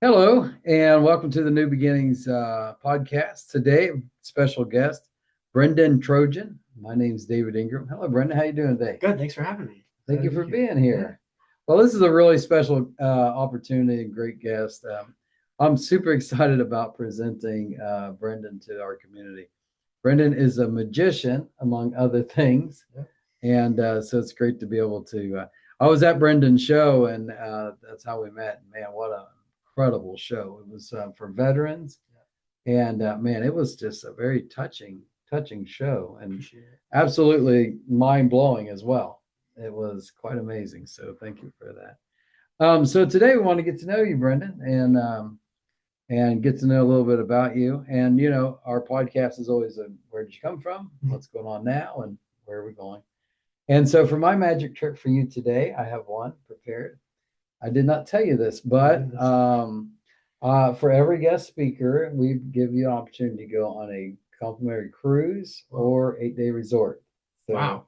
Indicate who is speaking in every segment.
Speaker 1: Hello, and welcome to the New Beginnings podcast. Today, special guest, Brendan Trojan. My name is David Ingram. Hello, Brendan. How you doing today?
Speaker 2: Good. Thanks for having me.
Speaker 1: Thank you for being here. Well, this is a really special opportunity and great guest. I'm super excited about presenting Brendan to our community. Brendan is a magician, among other things, and so it's great to be able to. I was at Brendan's show, and that's how we met. Man, what a incredible show! It was for veterans, and man, it was just a very touching show, and absolutely mind blowing as well. It was quite amazing. So thank you for that. So today we want to get to know you, Brendan, and get to know a little bit about you. And our podcast is always where did you come from, what's going on now, and where are we going. And so for my magic trick for you today, I have one prepared. I did not tell you this, but for every guest speaker, we give you an opportunity to go on a complimentary cruise or 8-day resort. So
Speaker 2: wow.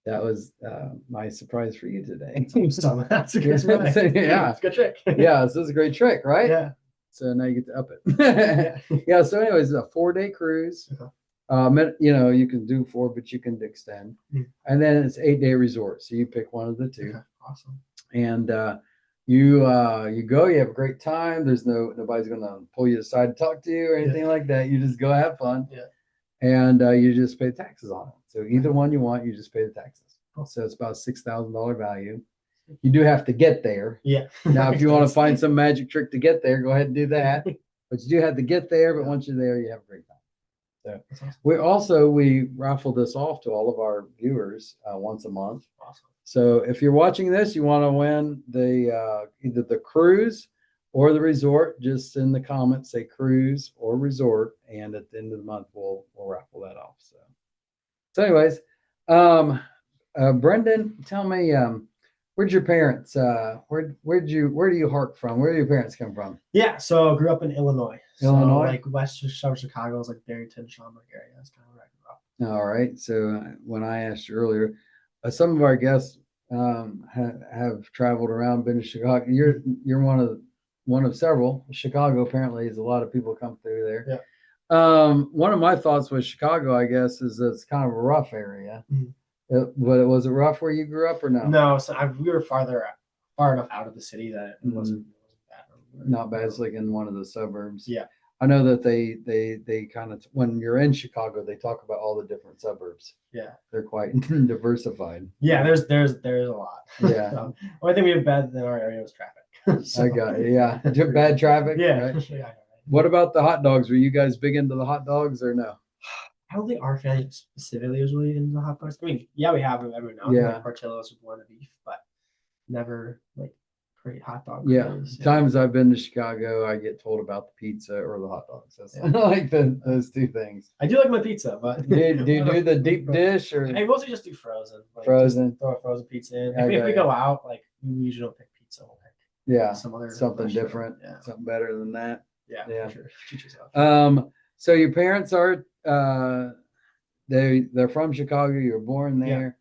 Speaker 1: That was my surprise for you today.
Speaker 2: That's a good trick.
Speaker 1: Yeah.
Speaker 2: It's a good trick.
Speaker 1: Yeah, this is a great trick, right?
Speaker 2: Yeah.
Speaker 1: So now you get to up it. Yeah, so anyways, it's a 4-day cruise. You can do 4, but you can extend. And then it's 8-day resort. So you pick one of the two.
Speaker 2: Awesome.
Speaker 1: And you go, you have a great time. There's nobody's gonna pull you aside to talk to you or anything like that. You just go have fun.
Speaker 2: Yeah.
Speaker 1: And you just pay taxes on it. So either one you want, you just pay the taxes. So it's about a $6,000 value. You do have to get there.
Speaker 2: Yeah.
Speaker 1: Now, if you want to find some magic trick to get there, go ahead and do that. But you do have to get there. But once you're there, you have a great time. So we raffle this off to all of our viewers once a month.
Speaker 2: Awesome.
Speaker 1: So if you're watching this, you want to win the either the cruise or the resort, just in the comments say cruise or resort, and at the end of the month we'll raffle that off. So anyways, Brendan, tell me, where'd your parents where do you hark from? Where do your parents come from?
Speaker 2: Yeah, so I grew up in Illinois.
Speaker 1: Illinois?
Speaker 2: So like western suburbs of Chicago is like Barrington, Schaumburg area. That's kind of where I grew up.
Speaker 1: All right. So when I asked you earlier, some of our guests have traveled around, been to Chicago. You're one of several. Chicago apparently is a lot of people come through there.
Speaker 2: Yeah.
Speaker 1: One of my thoughts with Chicago, I guess, is that it's kind of a rough area. But was it rough where you grew up or no?
Speaker 2: No, so we were far enough out of the city that it wasn't bad.
Speaker 1: Not bad. It's like in one of the suburbs.
Speaker 2: Yeah.
Speaker 1: I know that they kind of, when you're in Chicago, they talk about all the different suburbs.
Speaker 2: Yeah.
Speaker 1: They're quite diversified.
Speaker 2: Yeah, there's a lot.
Speaker 1: Yeah.
Speaker 2: Only thing we have bad in our area was traffic.
Speaker 1: I got it. Yeah. Bad traffic.
Speaker 2: Yeah.
Speaker 1: Right?
Speaker 2: Yeah.
Speaker 1: What about the hot dogs? Were you guys big into the hot dogs or no?
Speaker 2: I don't think our family specifically is really into hot dogs. I mean, yeah, we have them every now and then, like Portillo's with one of beef, but never like great hot dog.
Speaker 1: Times I've been to Chicago, I get told about the pizza or the hot dogs. That's like those two things.
Speaker 2: I do like my pizza, but
Speaker 1: do you do the deep dish or?
Speaker 2: I mostly just do frozen. Like
Speaker 1: Frozen.
Speaker 2: Throw a frozen pizza in. If we go out, like we usually don't pick pizza. We'll pick
Speaker 1: something different, something better than that.
Speaker 2: Yeah. For sure.
Speaker 1: So your parents are they're from Chicago. You were born there.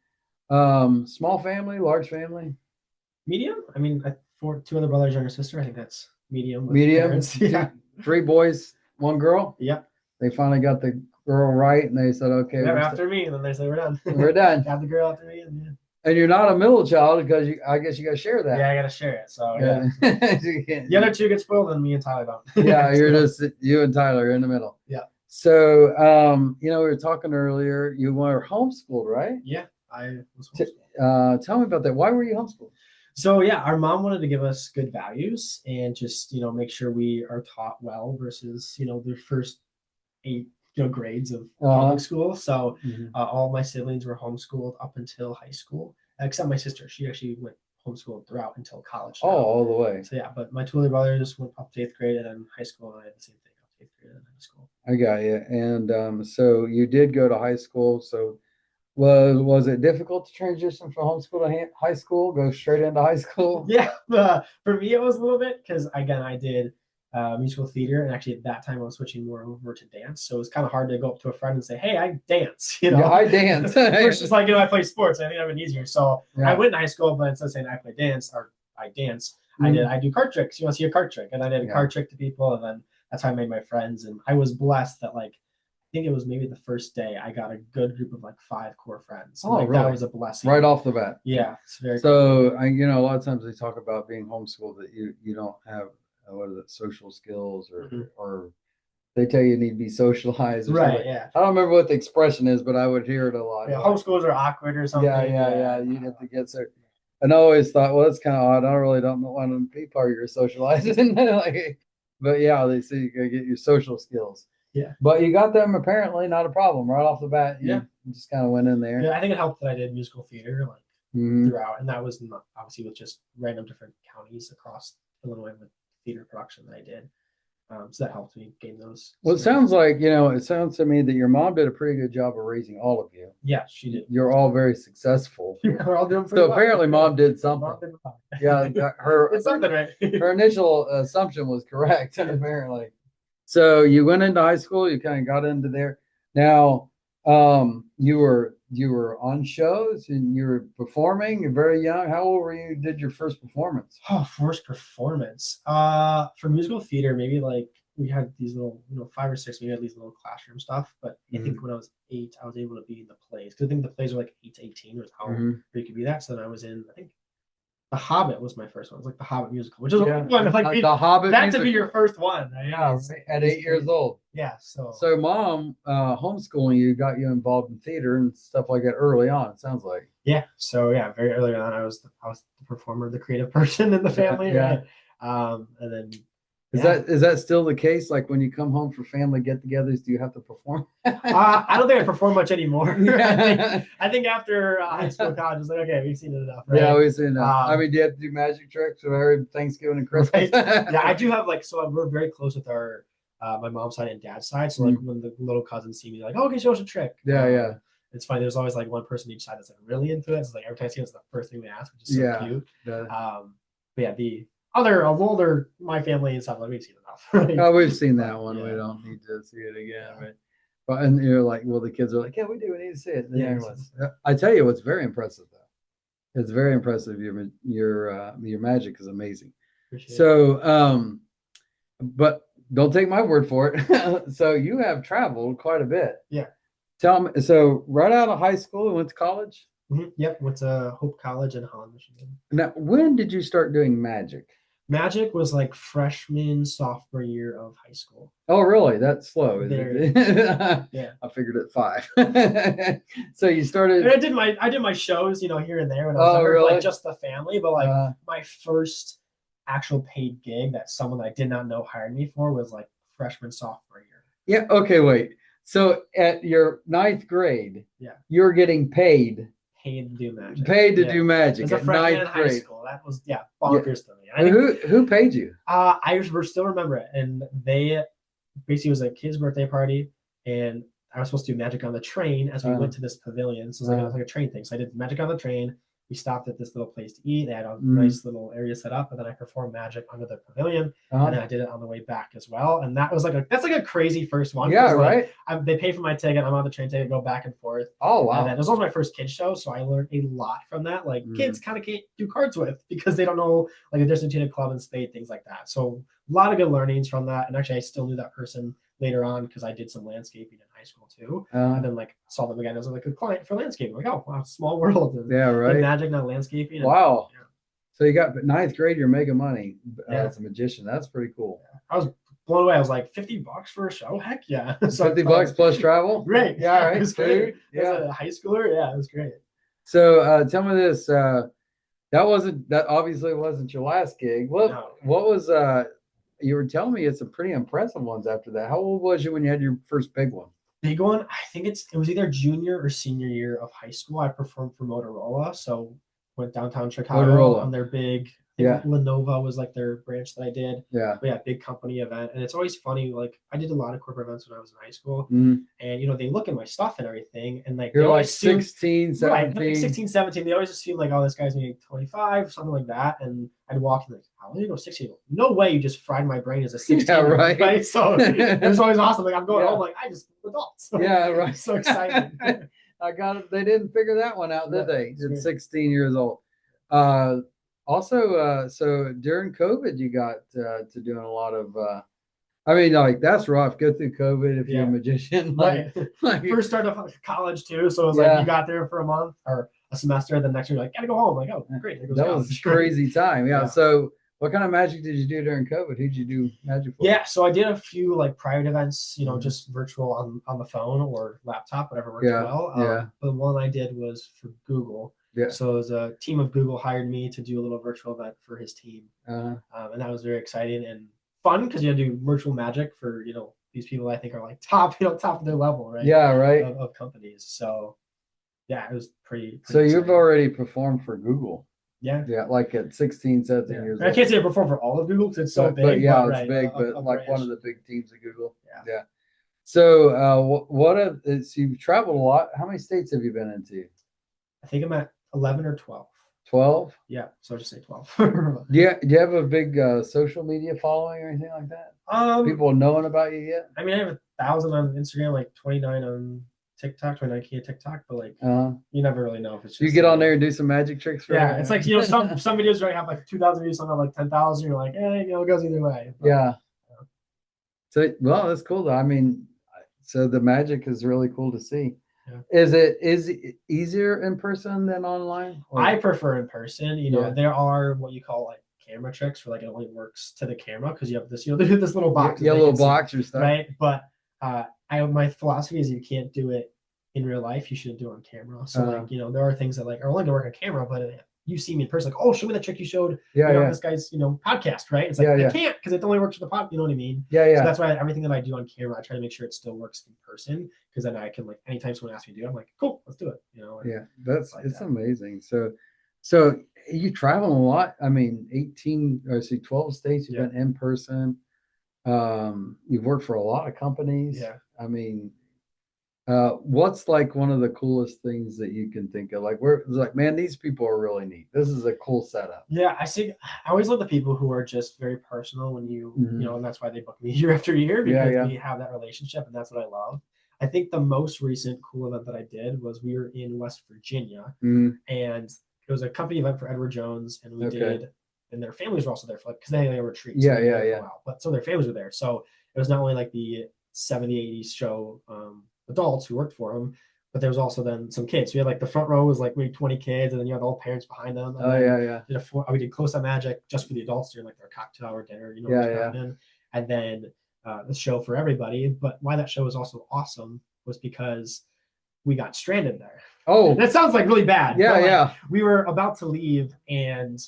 Speaker 1: Small family, large family?
Speaker 2: Medium. I mean, 2 other brothers, younger sister. I think that's medium.
Speaker 1: Medium. Yeah. 3 boys, 1 girl.
Speaker 2: Yep.
Speaker 1: They finally got the girl right, and they said, "Okay."
Speaker 2: They're after me, and then they say we're done.
Speaker 1: We're done.
Speaker 2: Have the girl after me,
Speaker 1: and you're not a middle child because I guess you got to share that.
Speaker 2: Yeah, I got to share it. So the other 2 get spoiled, and me and Tyler don't.
Speaker 1: Yeah, you're just you and Tyler in the middle.
Speaker 2: Yeah.
Speaker 1: So we were talking earlier. You were homeschooled, right?
Speaker 2: Yeah, I was homeschooled.
Speaker 1: Tell me about that. Why were you homeschooled?
Speaker 2: So yeah, our mom wanted to give us good values and just make sure we are taught well versus the first 8 grades of public school. So all my siblings were homeschooled up until high school, except my sister. She actually went homeschooled throughout until college.
Speaker 1: Oh, all the way.
Speaker 2: So yeah, but my 2 other brothers went up to 8th grade, and then high school, and I had the same thing up to 8th grade and high school.
Speaker 1: I got you. And so you did go to high school. So was it difficult to transition from homeschool to high school? Go straight into high school?
Speaker 2: Yeah, for me it was a little bit because again I did musical theater, and actually at that time I was switching more over to dance. So it was kind of hard to go up to a friend and say, "Hey, I dance."
Speaker 1: Yeah, I dance.
Speaker 2: It's just like I play sports. I think that would be easier. So I went to high school, but instead of saying I play dance or I dance, I do card tricks. You want to see a card trick? And I did a card trick to people, and then that's how I made my friends. And I was blessed that like I think it was maybe the first day I got a good group of like 5 core friends. And,
Speaker 1: Oh,
Speaker 2: like,
Speaker 1: really?
Speaker 2: That was a blessing.
Speaker 1: Right off the bat.
Speaker 2: Yeah, it's very
Speaker 1: So
Speaker 2: cool.
Speaker 1: a lot of times they talk about being homeschooled that you don't have what is it, social skills or they tell you need to be socialized or
Speaker 2: Right,
Speaker 1: something.
Speaker 2: yeah.
Speaker 1: I don't remember what the expression is, but I would hear it a lot.
Speaker 2: Yeah,
Speaker 1: Like,
Speaker 2: homeschools are awkward or something.
Speaker 1: yeah. You have to get so. And I always thought, well, that's kind of odd. I really don't want to be part of your socializing. Like, but yeah, they say you gotta get your social skills.
Speaker 2: Yeah.
Speaker 1: But you got them apparently not a problem right off the bat.
Speaker 2: Yeah.
Speaker 1: You just kind of went in there.
Speaker 2: Yeah, I think it helped that I did musical theater like throughout, and that was not, obviously with just random different counties across Illinois with theater production that I did. So that helped me gain those.
Speaker 1: Well, it sounds like, it sounds to me that your mom did a pretty good job of raising all of you.
Speaker 2: Yeah, she did.
Speaker 1: You're all very successful.
Speaker 2: We're all doing pretty
Speaker 1: So
Speaker 2: well.
Speaker 1: apparently mom did something.
Speaker 2: Mom did well.
Speaker 1: Yeah,
Speaker 2: It's something, right?
Speaker 1: her initial assumption was correct, apparently. So you went into high school, you kind of got into there. Now, you were on shows and you were performing. You're very young. How old were you? Did your first performance?
Speaker 2: Oh, first performance. For musical theater, maybe like we had these little, 5 or 6, we had these little classroom stuff. But I think when I was 8, I was able to be in the plays. Because I think the plays were like 8 to 18 was how big could be that. So then I was in, I think The Hobbit was my first one. It was like The Hobbit musical, which is a big one. Like
Speaker 1: The Hobbit
Speaker 2: that
Speaker 1: musical.
Speaker 2: to be your first one. Right?
Speaker 1: Yeah, at 8 years old.
Speaker 2: Yeah. So
Speaker 1: mom, homeschooling you got you involved in theater and stuff like that early on, it sounds like.
Speaker 2: yeah. So yeah, very early on, I was the performer, the creative person in the family.
Speaker 1: Yeah.
Speaker 2: Right? And then
Speaker 1: Is that still the case? Like when you come home for family get-togethers, do you have to perform?
Speaker 2: I don't think I perform much anymore.
Speaker 1: Yeah.
Speaker 2: I think after high school, college, it's like, okay, we've seen it enough. Right?
Speaker 1: Yeah, we've seen enough. I mean, do you have to do magic tricks for every Thanksgiving and Christmas?
Speaker 2: Right? Yeah, I do have so we're very close with our my mom's side and dad's side. So like when the little cousins see me, like, oh, okay, show us a trick.
Speaker 1: Yeah.
Speaker 2: It's funny. There's always like one person each side that's like really into it. It's like every time I see it, it's the first thing they ask, which is so cute. But yeah, the older my family and stuff, like we've seen enough. Right?
Speaker 1: Oh, we've seen that one. Yeah. We don't need to see it again. But and you're like, well, the kids are like, yeah, we do. We need to see it. I tell you, what's very impressive though. It's very impressive. Your magic is amazing. Appreciate it. But don't take my word for it. So you have traveled quite a bit.
Speaker 2: Yeah.
Speaker 1: Tell me. So right out of high school, you went to college.
Speaker 2: Yep. Went to Hope College in Holland, Michigan.
Speaker 1: Now, when did you start doing magic?
Speaker 2: Magic was like freshman, sophomore year of high school.
Speaker 1: Oh, really? That's slow.
Speaker 2: Yeah.
Speaker 1: I figured at 5. So you started.
Speaker 2: And I did my shows, here and there when I was younger,
Speaker 1: really?
Speaker 2: like just the family. But like my first actual paid gig that someone I did not know hired me for was like freshman, sophomore year.
Speaker 1: Yeah. Okay. Wait. So at your 9th grade, you're getting paid
Speaker 2: to do magic.
Speaker 1: Paid to do magic
Speaker 2: at 9th grade. High school. That was bonkers to me.
Speaker 1: I think, who paid you?
Speaker 2: I still remember it, and they basically, it was a kid's birthday party, and I was supposed to do magic on the train as we went to this pavilion. So it was like a train thing. So I did magic on the train. We stopped at this little place to eat. They had a nice little area set up, and then I performed magic under the pavilion, and then I did it on the way back as well. And that was that's like a crazy first one.
Speaker 1: Yeah, right.
Speaker 2: They pay for my ticket. I'm on the train ticket, go back and forth.
Speaker 1: Oh wow!
Speaker 2: And then it was also my first kids show, so I learned a lot from that. Like kids kind of can't do cards with because they don't know like the difference between a club and spade, things like that. So a lot of good learnings from that. And actually, I still knew that person later on because I did some landscaping in high school too. And then saw them again as like a client for landscaping. Like, oh wow, small world. And,
Speaker 1: yeah, right.
Speaker 2: Magic, not landscaping.
Speaker 1: Wow. Yeah. So you got 9th grade, you're making money as a magician. That's pretty cool.
Speaker 2: Yeah. I was blown away. I was like, $50 for a show? Heck yeah.
Speaker 1: So $50 plus travel?
Speaker 2: Great.
Speaker 1: Yeah, right.
Speaker 2: It was great. Yeah. As a high schooler, yeah, it was great.
Speaker 1: So tell me this. That obviously wasn't your last gig. What was you were telling me it's some pretty impressive ones after that. How old was you when you had your first big one?
Speaker 2: Big one, I think it was either junior or senior year of high school. I performed for Motorola, so went downtown Chicago on their big. Lenovo was like their branch that I did.
Speaker 1: Yeah.
Speaker 2: But yeah, big company event. And it's always funny. Like I did a lot of corporate events when I was in high school. And they look at my stuff and everything. And like
Speaker 1: you're like 16, 17.
Speaker 2: Right, like 16, 17. They always assume like, oh, this guy's maybe 25, something like that. And I'd walk in like, how old are you go 16? No way you just fried my brain as a 16.
Speaker 1: Yeah, right.
Speaker 2: So it's always awesome. Like I'm going home like I just adults.
Speaker 1: Yeah, right.
Speaker 2: So excited.
Speaker 1: I got it. They didn't figure that one out, did they? At 16 years old. Also, so during COVID, you got to doing a lot of. I mean, like that's rough. Go through COVID if you're a
Speaker 2: Yeah.
Speaker 1: magician.
Speaker 2: Right.
Speaker 1: Like
Speaker 2: First start of college too, so it was like
Speaker 1: yeah,
Speaker 2: you got there for a month or a semester, the next year you're like, gotta go home. Like, oh, great, there goes
Speaker 1: that was
Speaker 2: college.
Speaker 1: crazy time. Yeah.
Speaker 2: Yeah.
Speaker 1: So, what kind of magic did you do during COVID? Who'd you do magic for?
Speaker 2: Yeah, so I did a few like private events,
Speaker 1: Mhm.
Speaker 2: just virtual on the phone or laptop, whatever works
Speaker 1: Yeah.
Speaker 2: well.
Speaker 1: Yeah.
Speaker 2: But the one I did was for Google.
Speaker 1: Yeah.
Speaker 2: So it was a team of Google hired me to do a little virtual event for his team,
Speaker 1: Uh,
Speaker 2: and that was very exciting and fun because you had to do virtual magic for these people I think are like top top of their level, right?
Speaker 1: yeah. Right.
Speaker 2: Of companies. So yeah, it was pretty
Speaker 1: So you've
Speaker 2: exciting.
Speaker 1: already performed for Google.
Speaker 2: Yeah.
Speaker 1: Yeah, like at 16, 17
Speaker 2: Yeah.
Speaker 1: years
Speaker 2: I
Speaker 1: old.
Speaker 2: can't say I perform for all of Google because it's so
Speaker 1: But
Speaker 2: big.
Speaker 1: yeah, it's
Speaker 2: right,
Speaker 1: big,
Speaker 2: a
Speaker 1: but like one
Speaker 2: branch.
Speaker 1: of the big teams at Google.
Speaker 2: Yeah.
Speaker 1: Yeah. So what so you've traveled a lot. How many states have you been into?
Speaker 2: I think I'm at 11 or 12.
Speaker 1: 12?
Speaker 2: Yeah, so I'll just say 12.
Speaker 1: Do you have a big social media following or anything like that? People knowing about you yet?
Speaker 2: I mean, I have 1,000 on Instagram, like 29 on TikTok, 29K TikTok, but like you never really know if it's just
Speaker 1: You get on there and do some magic tricks for
Speaker 2: yeah, it's like some videos right have like 2,000 views, some have like 10,000. You're like, it goes either way. But,
Speaker 1: Yeah. So well, that's cool though. I mean, so the magic is really cool to see.
Speaker 2: Yeah.
Speaker 1: Is it easier in person than online? Or-
Speaker 2: I prefer in person.
Speaker 1: Yeah.
Speaker 2: There are what you call like camera tricks where like it only works to the camera because you have this this little box.
Speaker 1: yeah, little box or stuff.
Speaker 2: Right? But my philosophy is you can't do it in real life. You shouldn't do it on camera. So like there are things that like are only gonna work on camera, but you see me in person, like, oh, show me that trick you showed.
Speaker 1: Yeah,
Speaker 2: This guy's podcast, right? It's like
Speaker 1: Yeah,
Speaker 2: I can't because it only works for the pod. You know what I mean?
Speaker 1: Yeah,
Speaker 2: So that's why everything that I do on camera, I try to make sure it still works in person because then I can like anytime someone asks me to do it, I'm like, cool, let's do it.
Speaker 1: Yeah, that's
Speaker 2: like
Speaker 1: it's
Speaker 2: that.
Speaker 1: amazing. So you travel a lot. I mean, 18 or 12 states you've
Speaker 2: Yeah.
Speaker 1: been in person. You've worked for a lot of companies.
Speaker 2: Yeah.
Speaker 1: I mean, what's like one of the coolest things that you can think of? Like where it's like, man, these people are really neat. This is a cool setup.
Speaker 2: Yeah, I always love the people who are just very personal when you and that's why they book me year after year because we have that relationship and that's what I love. I think the most recent cool event that I did was we were in West Virginia and it was a company event for Edward Jones and we did and their families were also there for like because they had a retreat.
Speaker 1: Yeah,
Speaker 2: so But some of their families were there. So it was not only like the 70s, 80s show adults who worked for him, but there was also then some kids. So we had like the front row was like maybe 20 kids, and then you had all parents behind them. And we did close up magic just for the adults during like their cocktail hour dinner, and then the show for everybody. But why that show was also awesome was because we got stranded there.
Speaker 1: Oh,
Speaker 2: that sounds like really bad.
Speaker 1: Yeah.
Speaker 2: We were about to leave and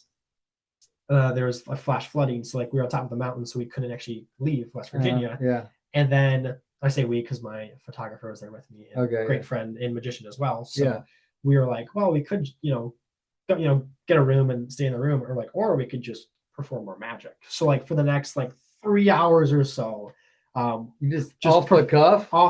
Speaker 2: there was a flash flooding. So like we were on top of the mountain, so we couldn't actually leave West Virginia. And then I say we because my photographer was there with me and great friend and magician as well. So we were like, well, we could, get a room and stay in the room or we could just perform more magic. So like for the next like 3 hours or so,
Speaker 1: you just off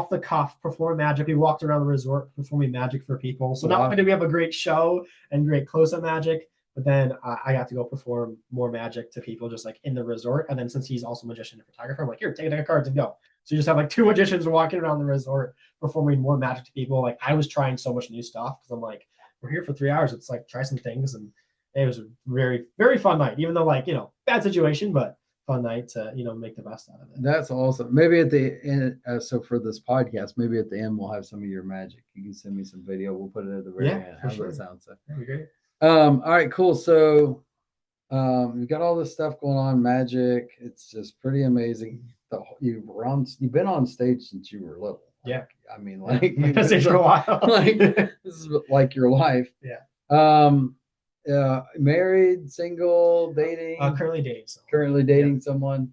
Speaker 1: the
Speaker 2: cuff, perform magic. We walked around the resort performing magic for people. So not only did we have a great show and great close-up magic, but then I got to go perform more magic to people just like in the resort. And then since he's also a magician and photographer, I'm like, here, take a deck of cards and go. So you just have like 2 magicians walking around the resort performing more magic to people. Like I was trying so much new stuff because I'm like, we're here for 3 hours. It's like try some things, and it was a very, very fun night. Even though like bad situation, but fun night to make the best out of it.
Speaker 1: That's awesome. Maybe at the end, so for this podcast, maybe at the end we'll have some of your magic. You can send me some video. We'll put it at the very end. How does that sound? So
Speaker 2: that'd be great.
Speaker 1: All right, cool. So you've got all this stuff going on, magic. It's just pretty amazing. You've been on stage since you were little. I mean, like you've been
Speaker 2: stage for a while.
Speaker 1: Like this is like your life. Married, single, dating.
Speaker 2: Currently dating someone.
Speaker 1: Currently dating someone.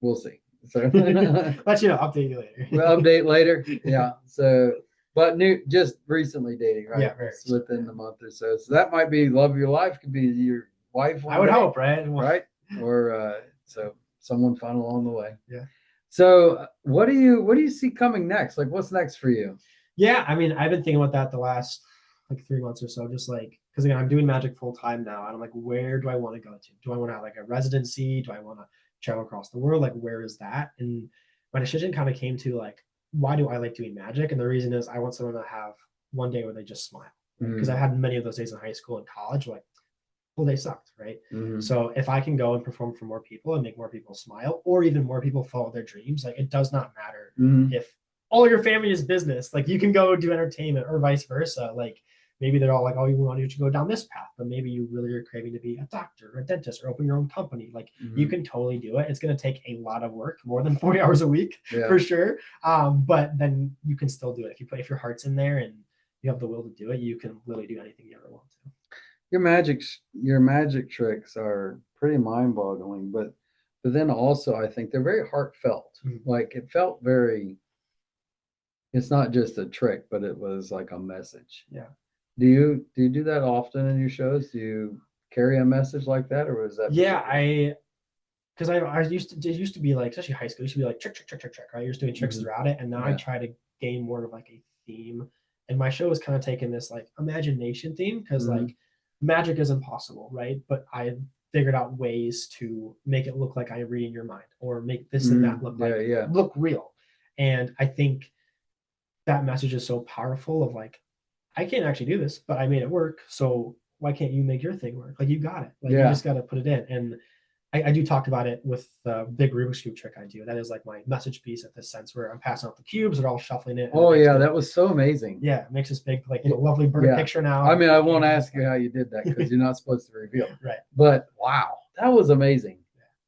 Speaker 1: We'll see. So
Speaker 2: let update you later.
Speaker 1: We'll update later. Yeah. So, but just recently dating, right?
Speaker 2: Yeah,
Speaker 1: within the month or so. So that might be love of your life. Could be your wife.
Speaker 2: I would hope, right?
Speaker 1: Right. Or so someone fun along the way.
Speaker 2: Yeah.
Speaker 1: So what do you see coming next? Like what's next for you?
Speaker 2: Yeah, I mean, I've been thinking about that the last like 3 months or so, just like because again, I'm doing magic full time now, and I'm like, where do I want to go to? Do I want to have like a residency? Do I want to travel across the world? Like, where is that? And my decision kind of came to like, why do I like doing magic? And the reason is I want someone to have one day where they just smile because I had many of those days in high school and college, like well, they sucked, right?
Speaker 1: Mm-hmm.
Speaker 2: So if I can go and perform for more people and make more people smile, or even more people follow their dreams, like it does not matter
Speaker 1: Mm-hmm.
Speaker 2: if all your family is business. Like you can go do entertainment or vice versa. Like maybe they're all like, oh, you want to go down this path, but maybe you really are craving to be a doctor or a dentist or open your own company. Like you can totally do it. It's going to take a lot of work, more than 40 hours a week for sure. But then you can still do it. If your heart's in there and you have the will to do it, you can literally do anything you ever want to.
Speaker 1: Your magic tricks are pretty mind-boggling, but then also I think they're very heartfelt.
Speaker 2: Mhm.
Speaker 1: Like it felt very. It's not just a trick, but it was like a message.
Speaker 2: Yeah.
Speaker 1: Do you do that often in your shows? Do you carry a message like that, or was that?
Speaker 2: Yeah, because I used to, it used to be like, especially high school, it used to be like trick, trick, trick, trick, trick, right? You're just doing tricks
Speaker 1: Mhm.
Speaker 2: throughout it. And now I
Speaker 1: Yeah.
Speaker 2: try to gain more of like a theme. And my show is kind of taking this like imagination theme because
Speaker 1: Mhm.
Speaker 2: like magic is impossible, right? But I figured out ways to make it look like I'm reading your mind or make this and that look like
Speaker 1: Yeah.
Speaker 2: look real. And I think that message is so powerful of like, I can't actually do this, but I made it work. So why can't you make your thing work? Like you got it. Like you
Speaker 1: Yeah.
Speaker 2: just got to put it in. And I do talk about it with the big Rubik's Cube trick I do. That is like my message piece at this sense where I'm passing out the cubes, they're all shuffling it.
Speaker 1: Oh yeah, that was so amazing.
Speaker 2: Yeah, it makes this big, like, lovely bird picture now.
Speaker 1: I mean, I won't ask you how you did that because you're not supposed to reveal.
Speaker 2: Right.
Speaker 1: But wow, that was amazing.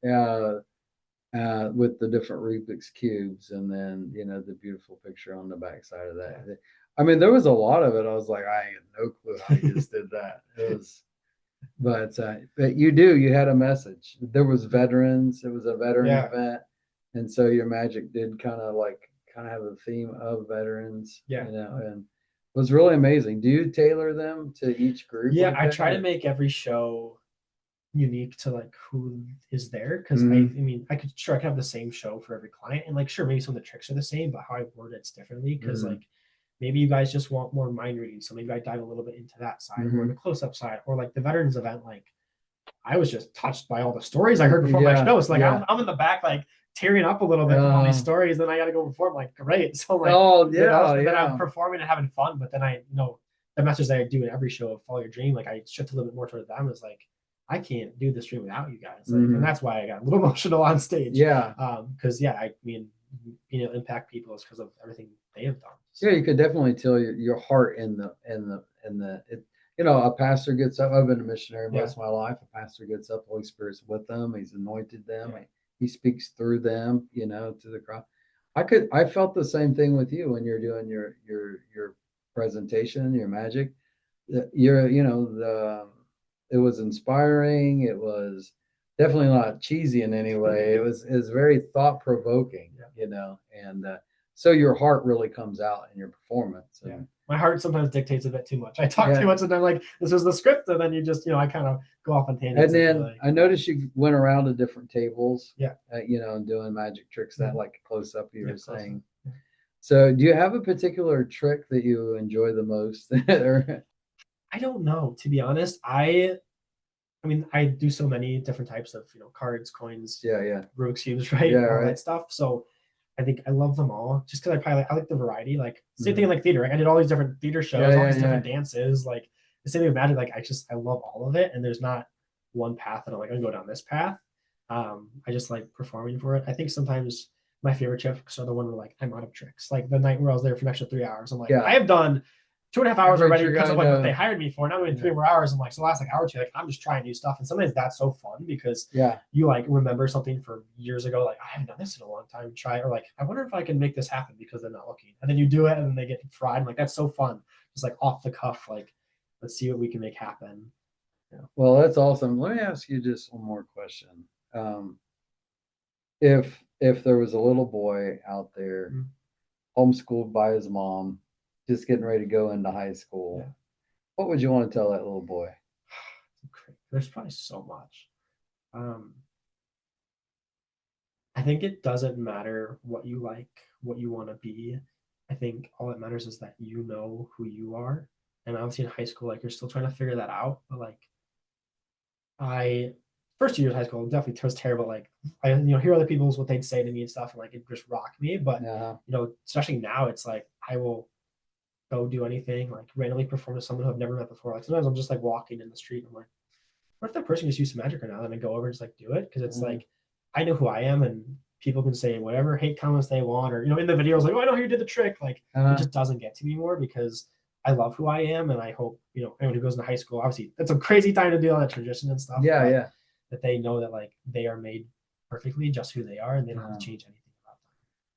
Speaker 1: With the different Rubik's cubes, and then the beautiful picture on the backside of that. Yeah. I mean, there was a lot of it. I was like, I had no clue how you just did that. It was, but you had a message. There was veterans. It was a veteran event, and so your magic did kind of have a theme of veterans.
Speaker 2: Yeah,
Speaker 1: and it was really amazing. Do you tailor them to each group?
Speaker 2: Yeah, like I try to make every show unique to like who is there because I mean I could have the same show for every client and like sure maybe some of the tricks are the same but how I word it's differently because like maybe you guys just want more mind reading so maybe I dive a little bit into that side or the close-up side or like the veterans event like I was just touched by all the stories I heard before my show so like I'm in the back like tearing up a little bit from all these stories then I got to go perform like great so like then I'm performing and having fun but then I the message that I do in every show of follow your dream like I shift a little bit more toward them is like I can't do this stream without you guys. Like, and that's why I got a little emotional on stage. Yeah. Because I mean, impact people is because of everything they have done.
Speaker 1: So. Yeah, you could definitely tell your heart in the a pastor gets up. I've been a missionary most of my life. A pastor gets up, Holy Spirit's with them. He's anointed them. He speaks through them, to the crowd. I felt the same thing with you when you're doing your presentation, your magic. It was inspiring. It was definitely not cheesy in any way. It was very thought provoking, and so your heart really comes out in your performance. And,
Speaker 2: my heart sometimes dictates a bit too much. I talk too much, and I'm like, "This is the script," and then you just, I kind of go off on tangents.
Speaker 1: And then I noticed you went around to different tables.
Speaker 2: Yeah.
Speaker 1: And doing magic tricks that like close up. You were saying. So, do you have a particular trick that you enjoy the most?
Speaker 2: I don't know, to be honest. I mean, I do so many different types of, cards, coins, Rubik's cubes, right? All that stuff. So I think I love them all just because I like the variety. Like same thing like theater. Right? I did all these different theater shows, all these different dances. Like the same thing with magic. Like I love all of it, and there's not one path that I'm like I'm gonna go down this path. I just like performing for it. I think sometimes my favorite tricks are the one where like I'm out of tricks. Like the night where I was there for an extra 3 hours. I'm like I have done 2.5 hours already because of like what they hired me for. Now I'm in 3 more hours. I'm like, so the last like hour or two, like I'm just trying new stuff. And sometimes that's so fun because you like remember something from years ago, like I haven't done this in a long time. Try or like, I wonder if I can make this happen because they're not looking. And then you do it and then they get fried. I'm like, that's so fun. Just like off the cuff, like let's see what we can make happen.
Speaker 1: Well, that's awesome. Let me ask you just one more question. If there was a little boy out there homeschooled by his mom, just getting ready to go into high school, what would you want to tell that little boy?
Speaker 2: There's probably so much. I think it doesn't matter what you like, what you want to be. I think all that matters is that you know who you are. And obviously in high school, like you're still trying to figure that out. But like first year of high school definitely was terrible. Like I hear other people's what they'd say to me and stuff, and like it just rocked me. But especially now, it's like I will go do anything, like randomly perform to someone who I've never met before. Like sometimes I'm just like walking in the street and I'm like, what if that person gets used to magic right now and then go over and just like do it? Because it's
Speaker 1: Mhm.
Speaker 2: like I know who I am, and people can say whatever hate comments they want, or in the videos like, oh, I know how you did the trick. Like it
Speaker 1: Uh,
Speaker 2: just doesn't get to me more because I love who I am, and I hope anyone who goes into high school, obviously that's a crazy time to do all that transition and stuff,
Speaker 1: yeah,
Speaker 2: but
Speaker 1: yeah.
Speaker 2: that they know that like they are made perfectly just who they are, and they don't have to
Speaker 1: Um,
Speaker 2: change anything about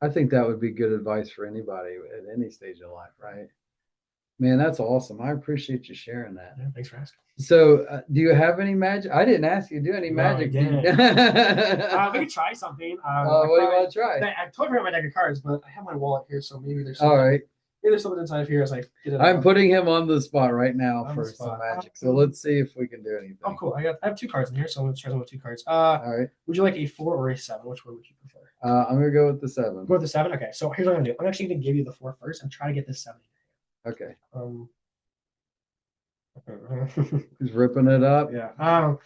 Speaker 1: I think that would be good advice for anybody at any stage of life, right? Man, that's awesome. I appreciate you sharing that.
Speaker 2: them. Yeah, thanks for asking.
Speaker 1: So, do you have any magic? I didn't ask you to do any
Speaker 2: No, I
Speaker 1: magic.
Speaker 2: didn't. We
Speaker 1: What
Speaker 2: could try something.
Speaker 1: do you want to try?
Speaker 2: I totally forgot my deck of cards, but I have my wallet here, so maybe there's
Speaker 1: All
Speaker 2: something.
Speaker 1: right.
Speaker 2: Maybe there's something inside of here as I get it
Speaker 1: I'm
Speaker 2: out.
Speaker 1: putting him on the spot right now
Speaker 2: On the
Speaker 1: for some
Speaker 2: spot.
Speaker 1: magic. So let's see if we can do anything.
Speaker 2: Oh, cool. I have 2 cards in here, so I'm gonna try some with 2 cards.
Speaker 1: All right.
Speaker 2: Would you like a 4 or a 7? Which one would you prefer?
Speaker 1: I'm gonna go with the 7.
Speaker 2: Go with the 7. Okay, so here's what I'm gonna do. I'm actually gonna give you the 4 first and try to get this 7.
Speaker 1: Okay.
Speaker 2: Yeah.
Speaker 1: He's ripping it up.
Speaker 2: I don't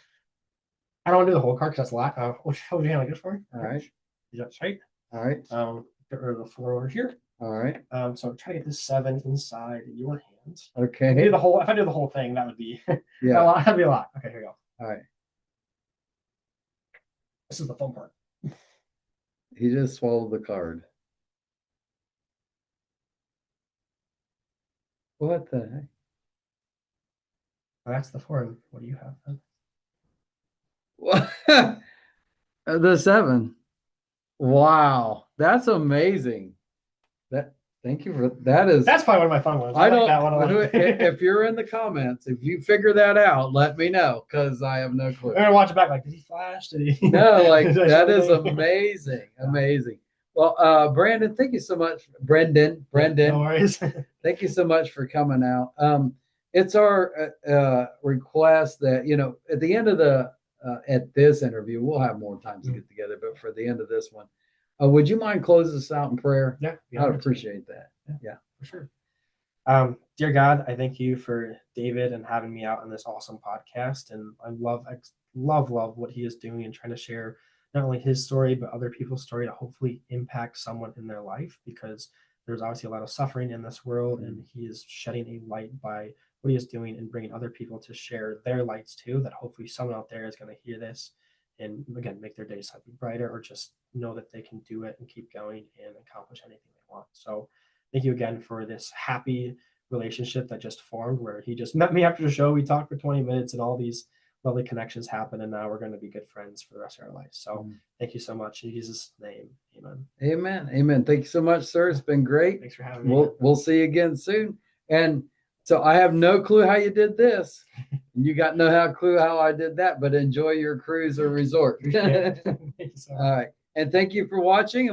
Speaker 2: want to do the whole card because that's a lot. How would you handle this for me?
Speaker 1: All right.
Speaker 2: That's right.
Speaker 1: All right.
Speaker 2: Get rid of the 4 over here.
Speaker 1: All right.
Speaker 2: So try to get this 7 inside your hands.
Speaker 1: Okay.
Speaker 2: If I do the whole thing, that would be
Speaker 1: Yeah.
Speaker 2: a lot. That'd be a lot. Okay, here we go.
Speaker 1: All right.
Speaker 2: This is the fun part.
Speaker 1: He just swallowed the card. What the heck?
Speaker 2: That's the 4. And what do you have then?
Speaker 1: What? The 7. Wow, that's amazing. Thank you for that.
Speaker 2: That's probably one of my fun ones.
Speaker 1: I
Speaker 2: like
Speaker 1: don't.
Speaker 2: that one a lot.
Speaker 1: If you're in the comments, if you figure that out, let me know because I have no clue.
Speaker 2: I'm gonna watch it back. Like, did he flash? Did he?
Speaker 1: No, like
Speaker 2: Did I
Speaker 1: that
Speaker 2: show
Speaker 1: is
Speaker 2: anything?
Speaker 1: amazing, amazing. Well, Brandon, thank you so much, Brendan.
Speaker 2: No worries.
Speaker 1: Thank you so much for coming out. It's our request that at the end of the at this interview, we'll have more times to get together, but for the end of this one, would you mind closing us out in prayer?
Speaker 2: Yeah,
Speaker 1: I'd appreciate that. Yeah,
Speaker 2: for sure. Dear God, I thank you for David and having me out on this awesome podcast, and I love what he is doing and trying to share not only his story but other people's story to hopefully impact someone in their life, because there's obviously a lot of suffering in this world, and he is shedding a light by what he is doing and bringing other people to share their lights too, that hopefully someone out there is going to hear this and again make their day slightly brighter, or just know that they can do it and keep going and accomplish anything they want. So thank you again for this happy relationship that just formed, where he just met me after the show. We talked for 20 minutes and all these lovely connections happened, and now we're going to be good friends for the rest of our life. So thank you so much. In Jesus' name, amen.
Speaker 1: Amen. Amen. Thank you so much, sir. It's been great.
Speaker 2: Thanks for having me.
Speaker 1: We'll see you again soon. And so I have no clue how you did this. You got no clue how I did that, but enjoy your cruise or resort.
Speaker 2: Thank you so much.
Speaker 1: All right. And thank you for watching.